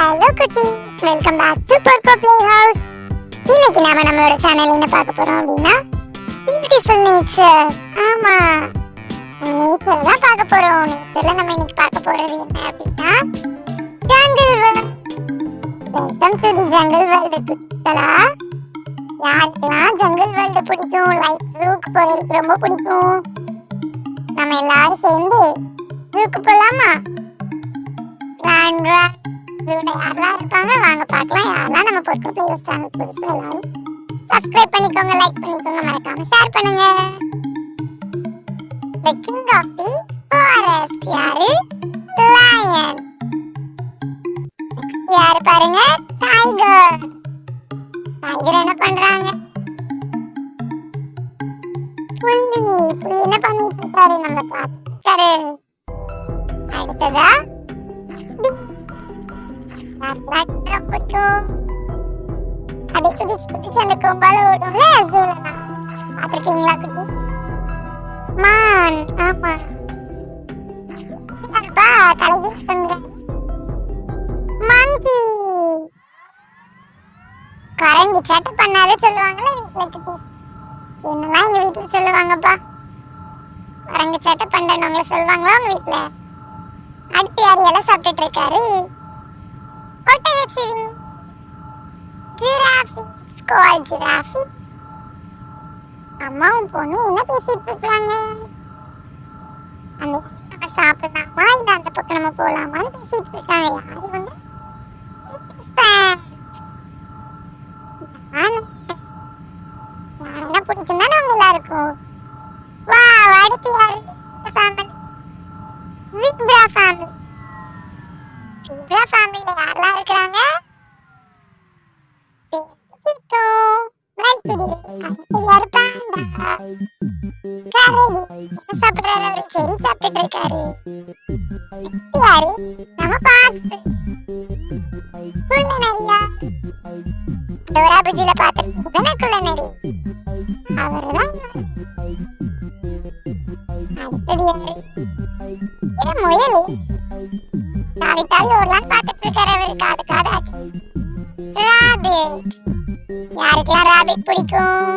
Hello குட்டீஸ், welcome back to பொர்க்கோ play house. இன்னைக்கு நாம நம்மளோட சேனல்ல என்ன பார்க்க போறோம் அப்படின்னா பியூட்டிஃபுல் நேச்சர். ஆமா, நேச்சர் தான் பார்க்க போறோம். நேச்சர்ல நம்ம இன்னைக்கு பார்க்க போறது என்ன அப்படின்னா jungle world. Welcome to the jungle world குட்டீஸ்களா. யாருக்கெல்லாம் ஜங்கிள் வேர்ல்ட் பிடிக்கும், லைக் ஜூக்கு போறதுக்கு ரொம்ப பிடிக்கும். நம்ம எல்லாரும் சேர்ந்து ஜூக்கு போலாமா? யாரெல்லாம் இருப்பாங்க வாங்க பார்க்கலாம். யாரெல்லாம் நம்ம பொர்க்கோ ப்ளே ஹவுஸ் சேனல் புதுசு எல்லாரும் சப்ஸ்கிரைப் பண்ணிக்கோங்க, லைக் பண்ணிக்கோங்க, மறக்காம ஷேர் பண்ணுங்க. The king of the forest யாரு? Lion. Next யாரு பாருங்க? Tiger. Tiger என்ன பண்றாங்க? புலி என்ன பண்ணிட்டு இருக்காரு? நம்ம பார்த்துருக்காரு. அடுத்ததா பிடிக்கும். அப்படியே குதிச்சு குதிச்சு அந்த கொம்பால ஓடும்ல, ஜூலனா பார்த்திருக்கீங்களா குட்டீஸ்? மான். ஆமா, மங்கி. கரண்ட் சேட்டை பண்ணாத சொல்லுவாங்கல்ல வீட்டுல குட்டீஸ். என்னெல்லாம் எங்க வீட்டுல சொல்லுவாங்கப்பா. கரண்ட் சேட்டை பண்றவங்கள சொல்லுவாங்களா உங்க வீட்டுல? அடுத்து யாரு எல்லாம் சாப்பிட்டுட்டு இருக்காரு? ஒட்டகச்சிவிங்கி. ஜிராஃபி. ஸ்குவால் ஜிராஃபி. அம்மாவும் பொண்ணும் என்ன பேசிட்டு இருக்காங்க? அந்த நம்ம சாப்பிடலாமா இல்ல அந்த பக்கம் நம்ம போலாமான்னு பேசிட்டு இருக்காங்க. யாரு வந்து என்ன பிடிக்கும் தானே அவங்க எல்லாருக்கும். வா, அடுத்து யாரு? Family zebra family. ஜீப்ரா ஃபேமிலில யாரெல்லாம் இருக்கிறாங்க? சாப்பிடுறாரு, சரி சாப்பிட்டு இருக்காரு. நம்ம பாத்து குள்ளநரியா டோரா புஜில பாத்துருக்கீங்க. குள்ளநரி அவர்தான். அடுத்தது முயல். தாவி தாவி ஓடலாம் பார்த்துட்டு இருக்காரு. அவரு காது காது ஆட்டி. ராபிட். யாருக்கெல்லாம் ராபிட் பிடிக்கும்?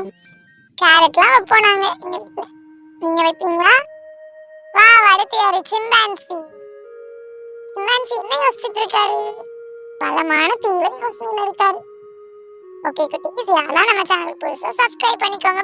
கேரட்லாம் வைப்போம் நாங்க எங்க வீட்டுல. நீங்க வைப்பீங்களா? வா, அடுத்து யாரு? சிம்பான்சி. சிம்பான்சி என்ன யோசிச்சுட்டு இருக்காரு? பலமான தீவிர யோசனையில இருக்காரு. ஓகே குட்டீஸ், யாரெல்லாம் நம்ம சேனலுக்கு புதுசா சப்ஸ்கிரைப் பண்ணிக்கோங்க.